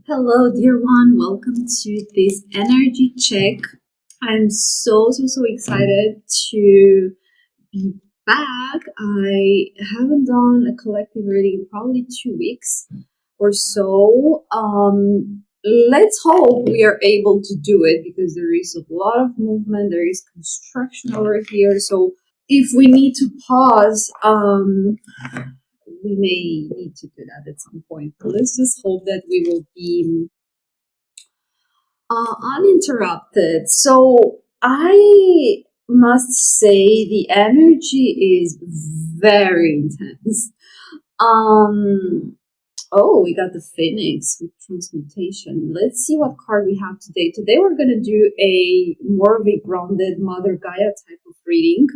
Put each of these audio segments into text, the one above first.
Hello, dear one. Welcome to this energy check. I'm so excited to be back. I haven't done a collective reading in probably 2 weeks or so. Let's hope we are able to do it because there is a lot of movement, there is construction over here. So if we need to pause, we may need to do that at some point. Let's just hope that we will be uninterrupted. So I must say the energy is very intense. Um oh, we got the Phoenix with transmutation. Let's see what card we have today. Today we're gonna do a more of a grounded Mother Gaia type of reading.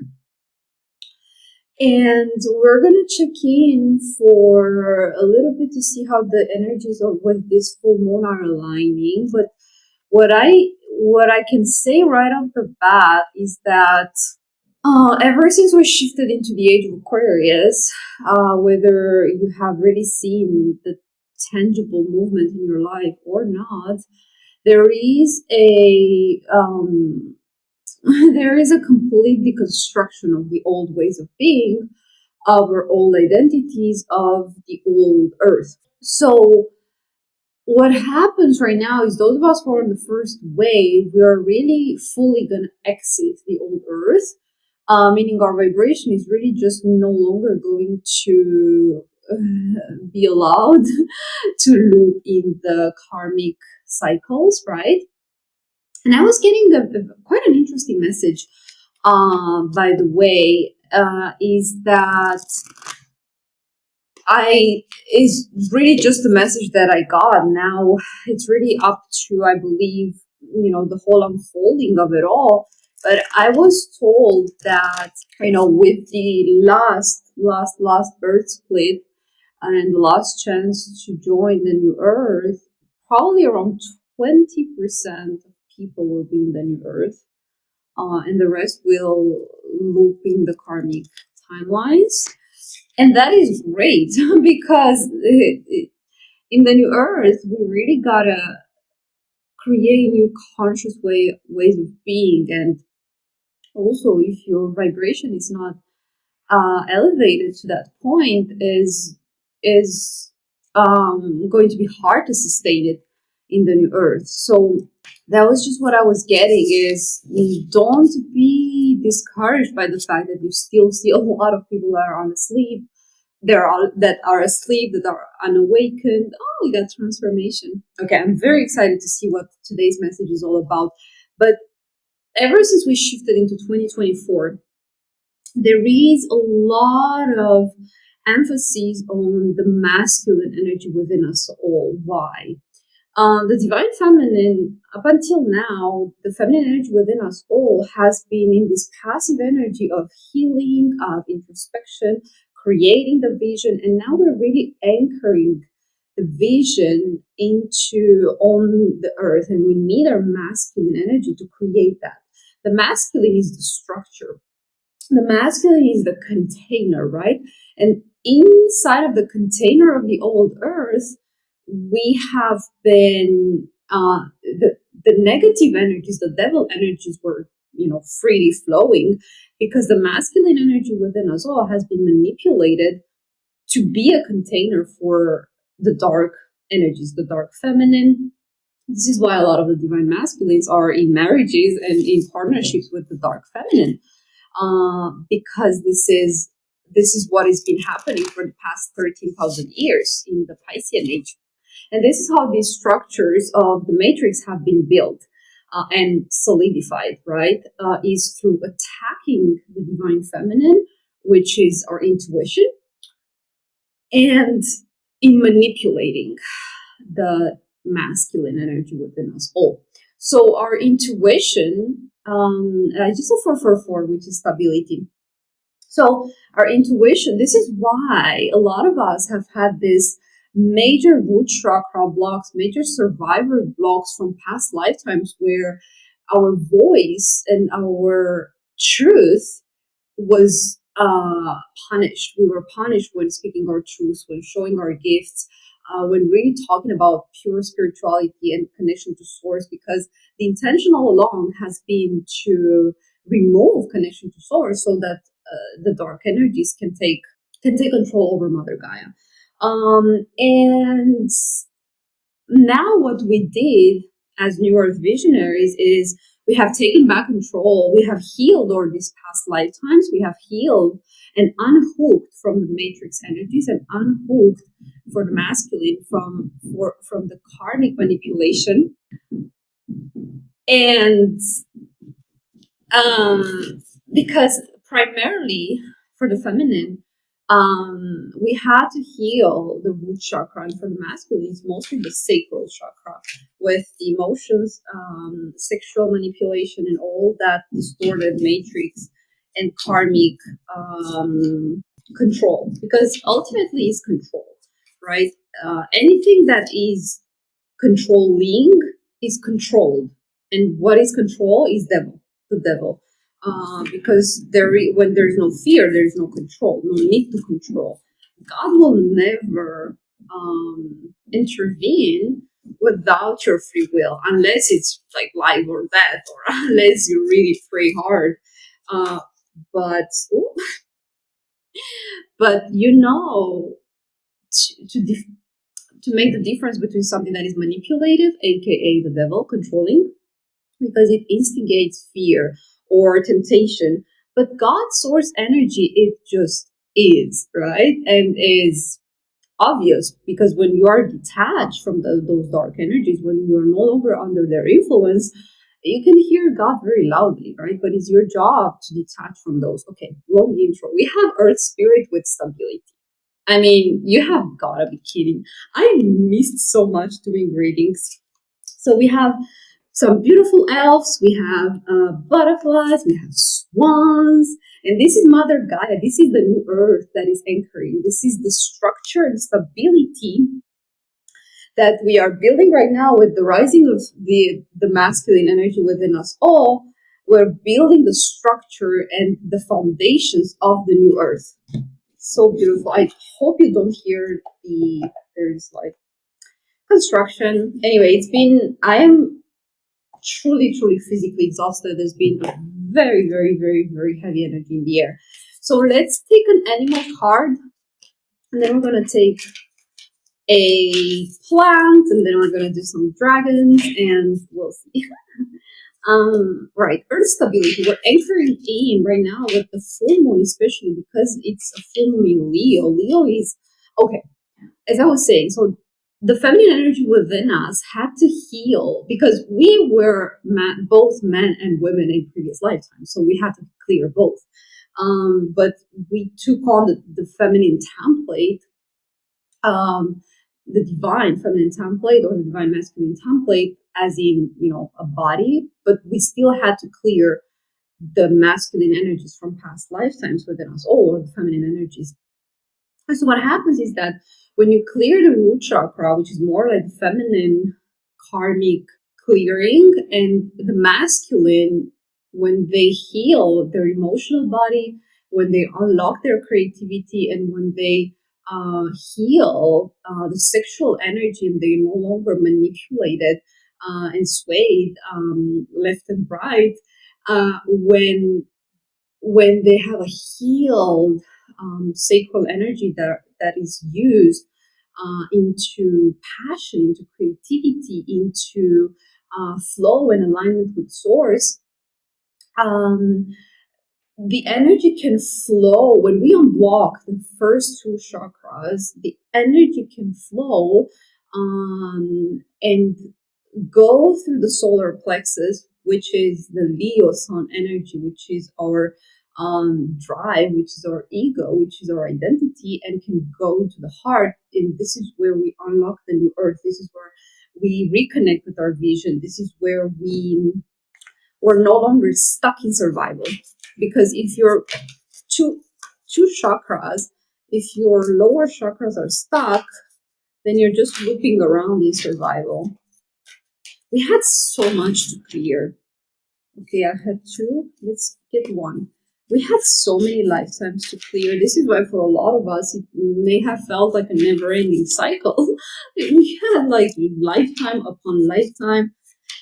And we're gonna check in for a little bit to see how the energies of with this full moon are aligning. But what I can say right off the bat is that ever since we shifted into the age of Aquarius, whether you have really seen the tangible movement in your life or not, there is a there is a complete deconstruction of the old ways of being, of our old identities, of the old Earth. So what happens right now is those of us who are in the first wave, we are really fully going to exit the old Earth, meaning our vibration is really just no longer going to be allowed to loop in the karmic cycles, right? And I was getting quite an interesting message, by the way, is that is really just the message that I got. Now it's really up to, I believe, the whole unfolding of it all. But I was told that, with the last Earth split and the last chance to join the new Earth, probably around 20% of people will be in the new Earth, and the rest will loop in the karmic timelines. And that is great because in the new Earth, we really gotta create new conscious ways of being. And also, if your vibration is not elevated to that point, is going to be hard to sustain it in the new Earth. So that was just what I was getting, is don't be discouraged by the fact that you still see a lot of people that are asleep, that are asleep, that are unawakened. Oh, we got transformation. Okay, I'm very excited to see what today's message is all about. But ever since we shifted into 2024, there is a lot of emphasis on the masculine energy within us all. Why? The divine feminine, up until now, the feminine energy within us all has been in this passive energy of healing, of introspection, creating the vision, and now we're really anchoring the vision on the earth, and we need our masculine energy to create that. The masculine is the structure. The masculine is the container, right? And inside of the container of the old earth, we have been the negative energies, the devil energies were freely flowing, because the masculine energy within us all has been manipulated to be a container for the dark energies, the dark feminine. This is why a lot of the divine masculines are in marriages and in partnerships with the dark feminine, because this is what has been happening for the past 13,000 years in the Piscean age. And this is how these structures of the matrix have been built and solidified, right? Is through attacking the divine feminine, which is our intuition, and in manipulating the masculine energy within us all. So our intuition, I just saw 444, which is stability. So our intuition, this is why a lot of us have had this major root chakra blocks, major survivor blocks from past lifetimes, where our voice and our truth was punished. We were punished when speaking our truth, when showing our gifts, when really talking about pure spirituality and connection to source, because the intention all along has been to remove connection to source so that the dark energies can take control over Mother Gaia. And now what we did as New Earth visionaries is we have taken back control. We have healed over these past lifetimes. We have healed and unhooked from the matrix energies and unhooked for the masculine from the karmic manipulation. And because primarily for the feminine, we had to heal the root chakra, and for the masculine, it's mostly the sacral chakra with emotions, sexual manipulation, and all that distorted matrix and karmic control. Because ultimately, it's control, right? Anything that is controlling is controlled, and what is control is the devil. Because when there is no fear, there is no control, no need to control. God will never intervene without your free will, unless it's like life or death, or unless you really pray hard. But but to make the difference between something that is manipulative, aka the devil controlling, because it instigates fear or temptation. But God's source energy, it just is, right? And is obvious, because when you are detached from those dark energies, when you're no longer under their influence, you can hear God very loudly, right? But it's your job to detach from those. Okay, long intro. We have Earth Spirit with stability. I mean, you have gotta be kidding. I missed so much doing readings. So we have some beautiful elves, we have butterflies, we have swans, and this is Mother Gaia. This is the new earth that is anchoring. This is the structure and stability that we are building right now with the rising of the masculine energy within us all. We're building the structure and the foundations of the new earth. So beautiful. I hope you don't hear there's like construction. Anyway, I am truly, truly physically exhausted. There's been a very, very, very, very heavy energy in the air. So let's take an animal card, and then we're going to take a plant, and then we're going to do some dragons, and we'll see. Right, Earth stability. We're anchoring in right now with the full moon, especially because it's a full moon in Leo. Leo is, okay, as I was saying, so the feminine energy within us had to heal because we were both men and women in previous lifetimes. So we had to clear both. But we took on the feminine template, the divine feminine template or the divine masculine template, as in, a body, but we still had to clear the masculine energies from past lifetimes within us all, or the feminine energies. And so what happens is that when you clear the root chakra, which is more like the feminine karmic clearing, and the masculine, when they heal their emotional body, when they unlock their creativity, and when they heal the sexual energy, and they're no longer manipulated and swayed left and right, when they have a healed sacral energy that is used into passion, into creativity, into flow and alignment with source, the energy can flow. When we unblock the first two chakras, the energy can flow and go through the solar plexus, which is the Leo sun energy, which is our drive, which is our ego, which is our identity, and can go into the heart. And this is where we unlock the new earth. This is where we reconnect with our vision. This is where we're no longer stuck in survival. Because if your two chakras, if your lower chakras are stuck, then you're just looping around in survival. We had so much to clear. Okay, I had two. Let's get one. we had so many lifetimes to clear. This is why for a lot of us, it may have felt like a never-ending cycle. We had like lifetime upon lifetime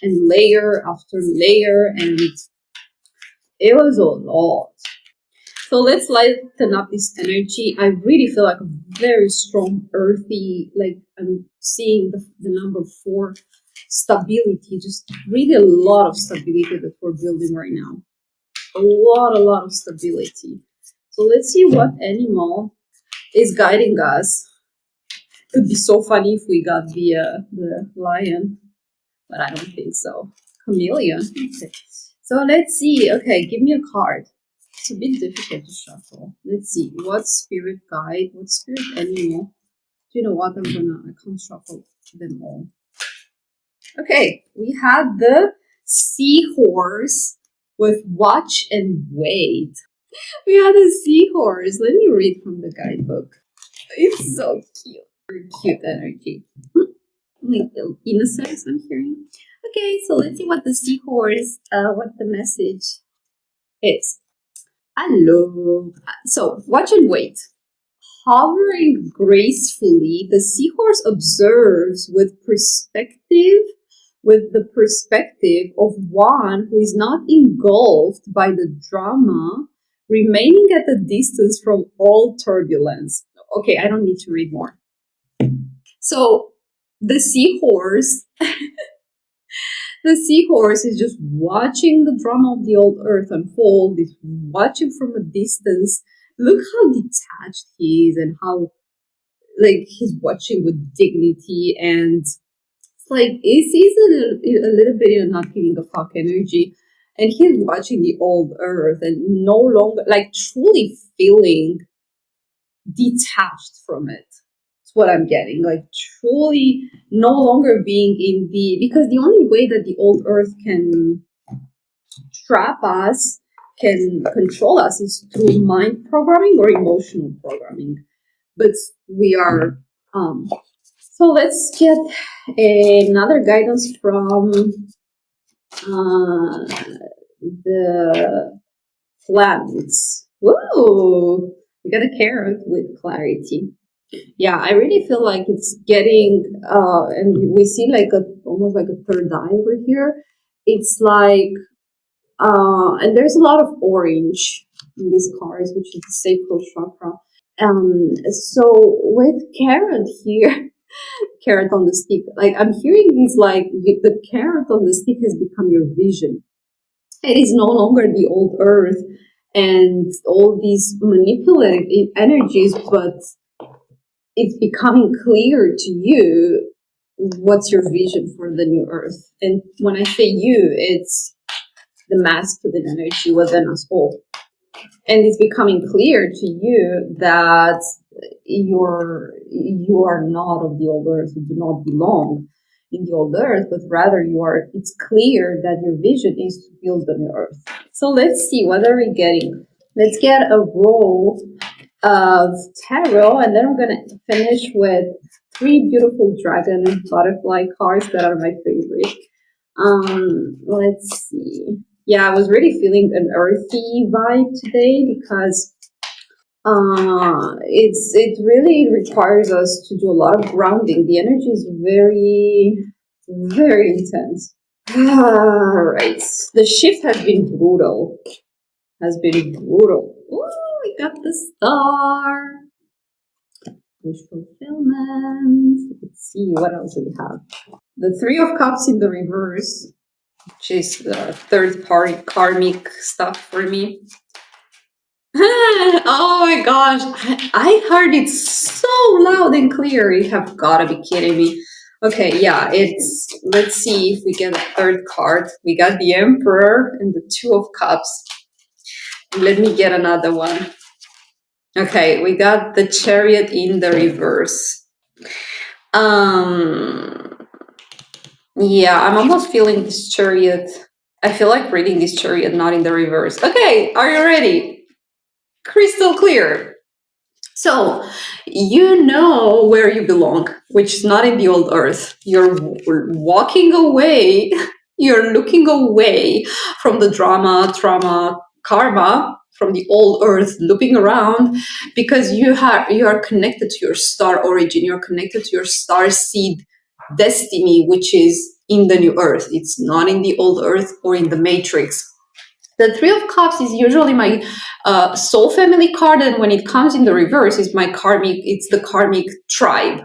and layer after layer, and it was a lot. So let's lighten up this energy. I really feel like a very strong, earthy, like I'm seeing the number 4, stability, just really a lot of stability that we're building right now. A lot of stability. So let's see what animal is guiding us. It would be so funny if we got the lion, but I don't think so. Chameleon. Okay. So let's see. Okay, give me a card. It's a bit difficult to shuffle. Let's see. What spirit guide? What spirit animal? Do you know what? I can't shuffle them all. Okay, we had the seahorse with watch and wait. We had a seahorse. Let me read from the guidebook. It's so cute. Very cute energy. Like the innocence I'm hearing. Okay, so let's see what the seahorse, what the message is. Hello. So, watch and wait. Hovering gracefully, the seahorse observes with the perspective of one who is not engulfed by the drama, remaining at a distance from all turbulence. Okay, I don't need to read more. So the seahorse is just watching the drama of the old earth unfold. He's watching from a distance. Look how detached he is and how like he's watching with dignity, and it's like he's a little bit in a not giving a fuck energy, and he's watching the old earth and no longer like truly feeling detached from it. That's what I'm getting, like truly no longer being in because the only way that the old earth can trap us, can control us, is through mind programming or emotional programming. But we are so let's get another guidance from the planets. Whoa, we got a carrot with clarity. Yeah, I really feel like it's getting and we see like almost like a third eye over here. It's like and there's a lot of orange in these cards, which is the sacral chakra. So with carrot here, carrot on the stick, like I'm hearing these like the carrot on the stick has become your vision. It is no longer the old earth and all these manipulative energies, but it's becoming clear to you what's your vision for the new earth. And when I say you, it's the masculine energy within us all. And it's becoming clear to you that you are not of the old earth. You do not belong in the old earth, but rather it's clear that your vision is to build the new earth. So let's see, what are we getting? Let's get a roll of tarot, and then we're going to finish with 3 beautiful dragon and butterfly cards that are my favorite. Let's see. Yeah, I was really feeling an earthy vibe today because it really requires us to do a lot of grounding. The energy is very, very intense. All right. The shift has been brutal. Ooh, we got the star. Wish fulfillment. Let's see, what else do we have? The 3 of Cups in the reverse, which is the third party karmic stuff for me. Oh my gosh, I heard it so loud and clear. You have gotta be kidding me. Okay, yeah, let's see if we get a third card. We got the Emperor and the 2 of Cups. Let me get another one. Okay, we got the Chariot in the reverse. Yeah, I'm almost feeling this Chariot. I feel like reading this Chariot not in the reverse. Okay, are you ready? Crystal clear. So, you know where you belong, which is not in the old earth. You're walking away, you're looking away from the drama, trauma, karma, from the old Earth looping around, because you are connected to your star origin. You're connected to your star seed destiny, which is in the new Earth. It's not in the old Earth or in the Matrix. The Three of Cups is usually my soul family card, and when it comes in the reverse, it's the karmic tribe.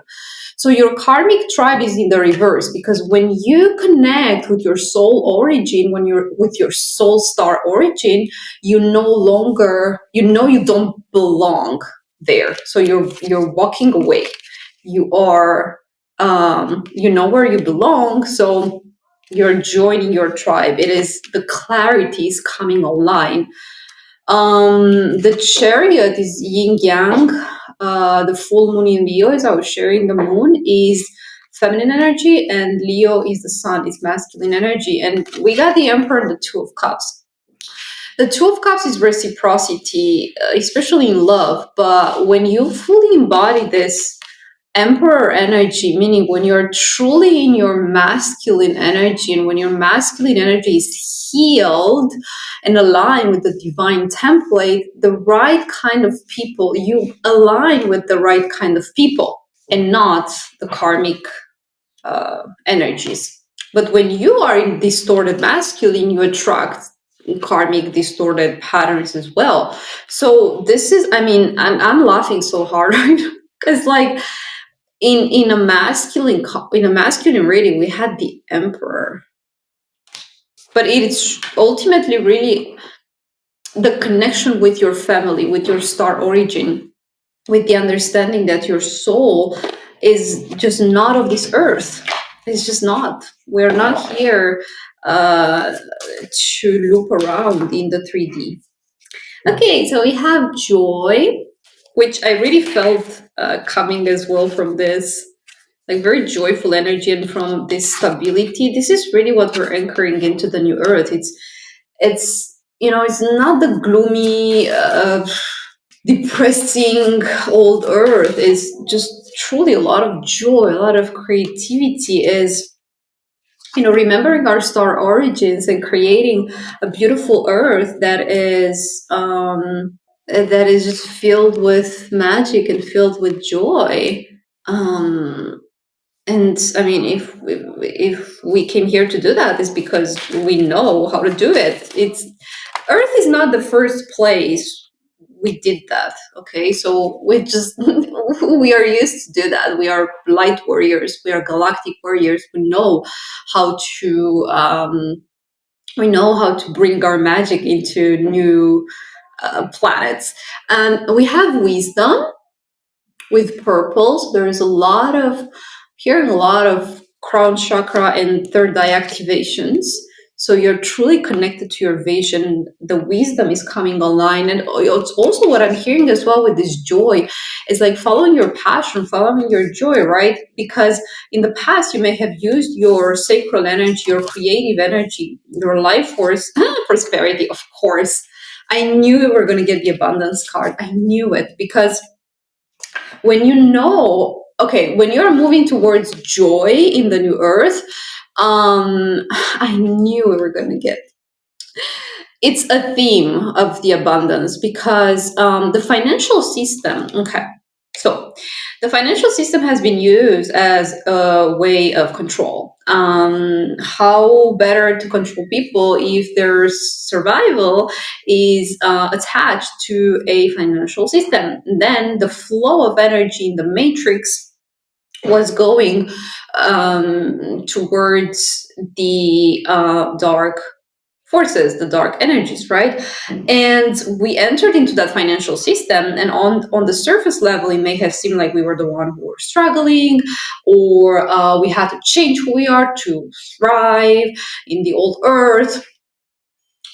So your karmic tribe is in the reverse, because when you connect with your soul origin, when you're with your soul star origin, you no longer, you don't belong there. So you're walking away. You are, you know where you belong. So you're joining your tribe. It is, the clarity is coming online. The chariot is yin yang. The full moon in Leo, as I was sharing, the moon is feminine energy, and Leo is the sun, is masculine energy. And we got the Emperor and the Two of Cups. The Two of Cups is reciprocity, especially in love. But when you fully embody this Emperor energy, meaning when you're truly in your masculine energy, and when your masculine energy is healed and aligned with the divine template, the right kind of people, you align with the right kind of people and not the karmic energies. But when you are in distorted masculine, you attract karmic distorted patterns as well. So this is, I mean, I'm laughing so hard because like, in a masculine reading, we had the Emperor, but it's ultimately really the connection with your family, with your star origin, with the understanding that your soul is just not of this earth. It's just not. We're not here to loop around in the 3D. Okay, so we have joy, which I really felt coming as well from this, like very joyful energy, and from this stability. This is really what we're anchoring into the new Earth. It's it's not the gloomy, depressing old Earth. It's just truly a lot of joy, a lot of creativity. Is remembering our star origins and creating a beautiful Earth that is just filled with magic and filled with joy. And I mean, if we came here to do that, is because we know how to do it. It's Earth is not the first place we did that. Okay, so we are used to do that. We are light warriors. We are galactic warriors. We know how to bring our magic into new planets, and we have wisdom with purples. There is hearing a lot of crown chakra and third eye activations. So you're truly connected to your vision. The wisdom is coming online. And it's also what I'm hearing as well with this joy is like following your passion, following your joy, right? Because in the past, you may have used your sacral energy, your creative energy, your life force, prosperity, of course. I knew we were going to get the abundance card. I knew it, because when when you're moving towards joy in the new Earth, I knew we were going to get. It's a theme of the abundance, because the financial system. Okay, so the financial system has been used as a way of control. How better to control people if their survival is attached to a financial system? Then the flow of energy in the matrix was going towards the dark forces, the dark energies, right? And we entered into that financial system, and on the surface level, it may have seemed like we were the one who were struggling, or we had to change who we are to thrive in the old Earth.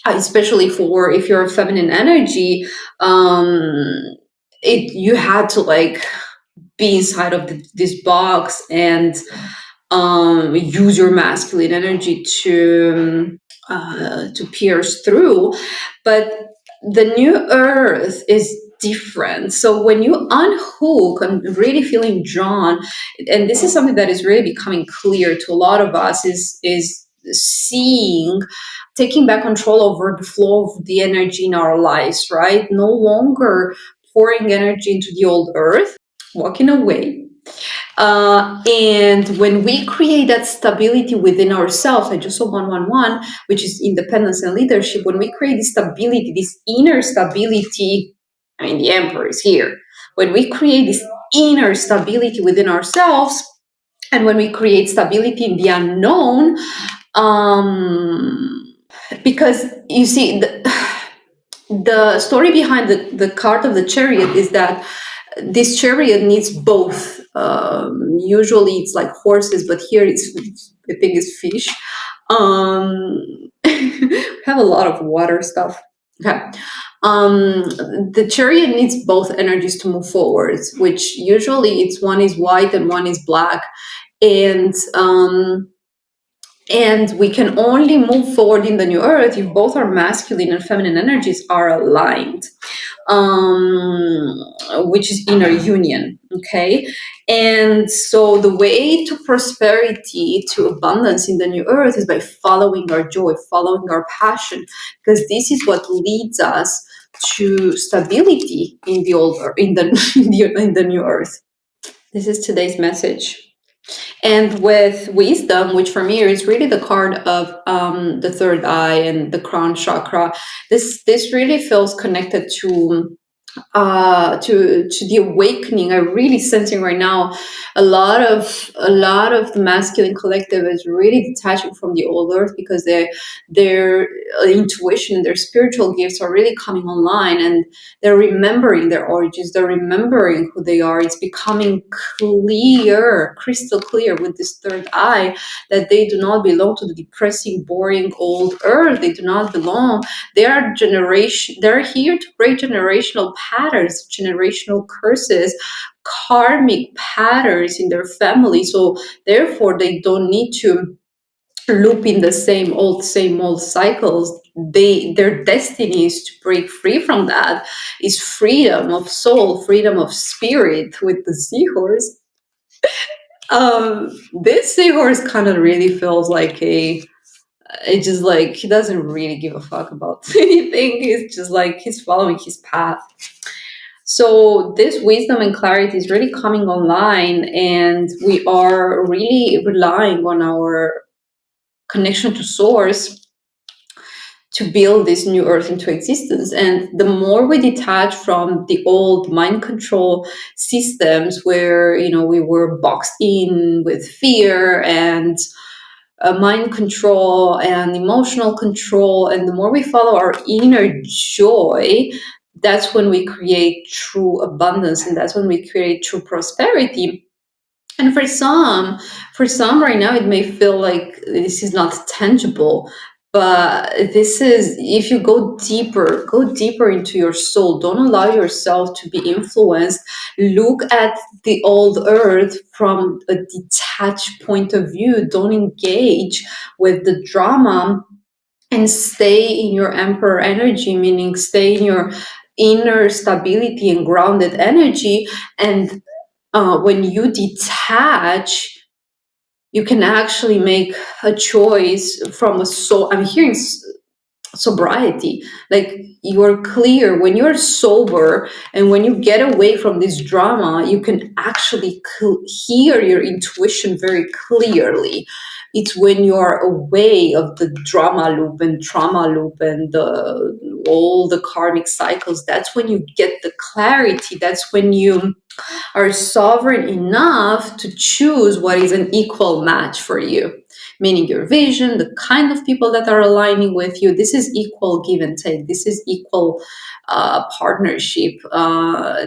Especially for if you're a feminine energy, you had to like be inside of this box and use your masculine energy to pierce through. But the new Earth is different. So when you unhook and really feeling drawn, and this is something that is really becoming clear to a lot of us, is seeing, taking back control over the flow of the energy in our lives, right? No longer pouring energy into the old earth, walking away. And when we create that stability within ourselves, I just saw 111, which is independence and leadership. When we create this stability, this inner stability, I mean, the emperor is here. When we create this inner stability within ourselves, and when we create stability in the unknown, because you see, the story behind the card of the chariot is that this chariot needs both. Usually it's like horses, but here I think it's fish. Have a lot of water stuff. Okay. The chariot needs both energies to move forwards, which usually it's one is white and one is black. And we can only move forward in the new earth if both our masculine and feminine energies are aligned, which is inner union. Okay. And so the way to prosperity, to abundance in the new earth is by following our joy, following our passion, because this is what leads us to stability in the old, in the in the new earth. This is today's message. And with wisdom, which for me is really the card of the third eye and the crown chakra, this really feels connected to the awakening. I'm really sensing right now a lot of the masculine collective is really detaching from the old earth, because their intuition, their spiritual gifts are really coming online, and they're remembering their origins, they're remembering who they are. It's becoming clear, crystal clear with this third eye, that they do not belong to the depressing, boring old earth. They do not belong. They're here to break generational patterns, generational curses, karmic patterns in their family. So therefore they don't need to loop in the same old cycles. Their destiny is to break free from that, is freedom of soul, freedom of spirit. With the seahorse, this seahorse kind of really feels like it's just like he doesn't really give a fuck about anything. He's just like he's following his path. So this wisdom and clarity is really coming online, and we are really relying on our connection to source to build this new earth into existence. And the more we detach from the old mind control systems where, we were boxed in with fear and mind control and emotional control, and the more we follow our inner joy, that's when we create true abundance, and that's when we create true prosperity. And for some right now, it may feel like this is not tangible, but this is, if you go deeper into your soul, don't allow yourself to be influenced. Look at the old earth from a detached point of view. Don't engage with the drama, and stay in your emperor energy, meaning stay in your inner stability and grounded energy. And when you detach, you can actually make a choice from a soul. I'm hearing sobriety, like you're clear when you're sober, and when you get away from this drama, you can actually hear your intuition very clearly. It's when you're away of the drama loop and trauma loop and all the karmic cycles, that's when you get the clarity. That's when you are sovereign enough to choose what is an equal match for you, meaning your vision, the kind of people that are aligning with you. This is equal give and take. This is equal partnership.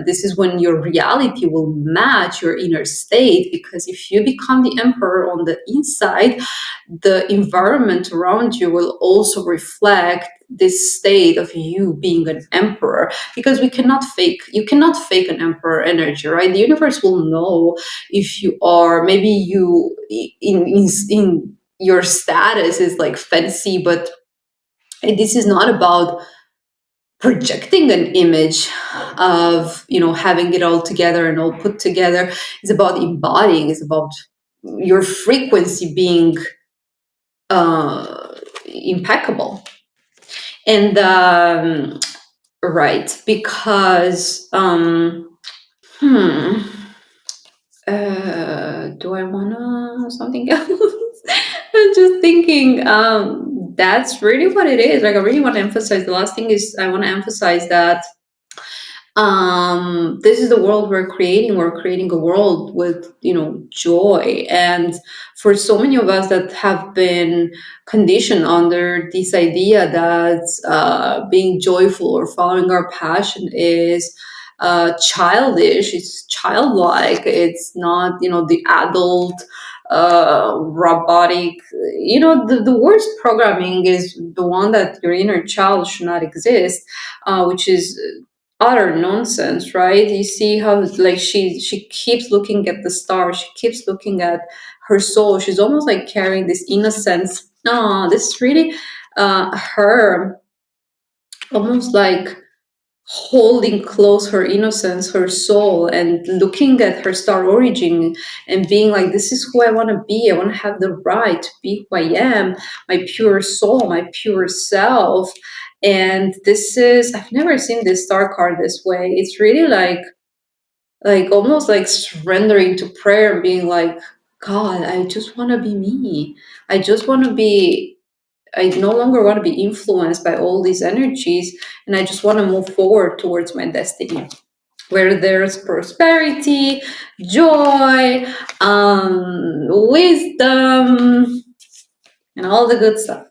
This is when your reality will match your inner state, because if you become the emperor on the inside, the environment around you will also reflect this state of you being an emperor, because you cannot fake an emperor energy, right? The universe will know if you are, maybe you in your status is like fancy, but this is not about projecting an image of having it all together and all put together. It's about embodying. It's about your frequency being impeccable. And right, because hmm do I wanna something else? I'm just thinking, that's really what it is. Like, I really want to emphasize, the last thing is I want to emphasize that this is the world we're creating a world with, joy. And for so many of us that have been conditioned under this idea that being joyful or following our passion is childish, it's childlike, it's not, the adult robotic. The worst programming is the one that your inner child should not exist, which is utter nonsense, right? You see how, like, she keeps looking at the stars, she keeps looking at her soul. She's almost like carrying this innocence. No, this is really her almost like holding close her innocence, her soul, and looking at her star origin and being like, this is who I want to be. I want to have the right to be who I am, my pure soul, my pure self. And this is, I've never seen this star card this way. It's really like almost like surrendering to prayer and being like, God, I just want to be me. I just want to be, I no longer want to be influenced by all these energies, and I just want to move forward towards my destiny, where there's prosperity, joy, wisdom, and all the good stuff.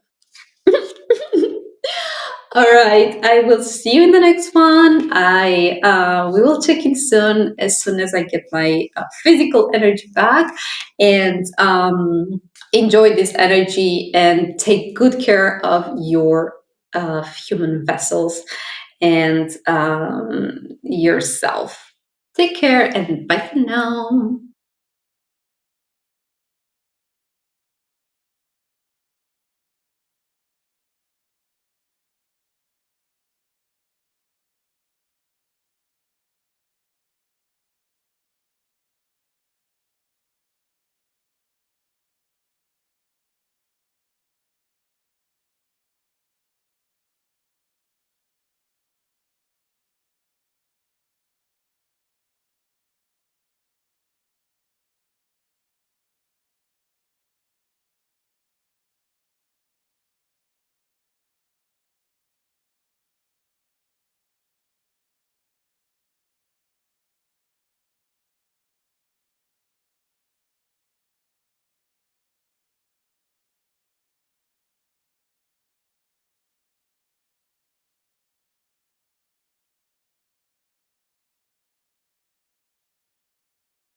All right, I will see you in the next one. I We will check in soon as I get my physical energy back, and enjoy this energy and take good care of your human vessels and yourself. Take care and bye for now.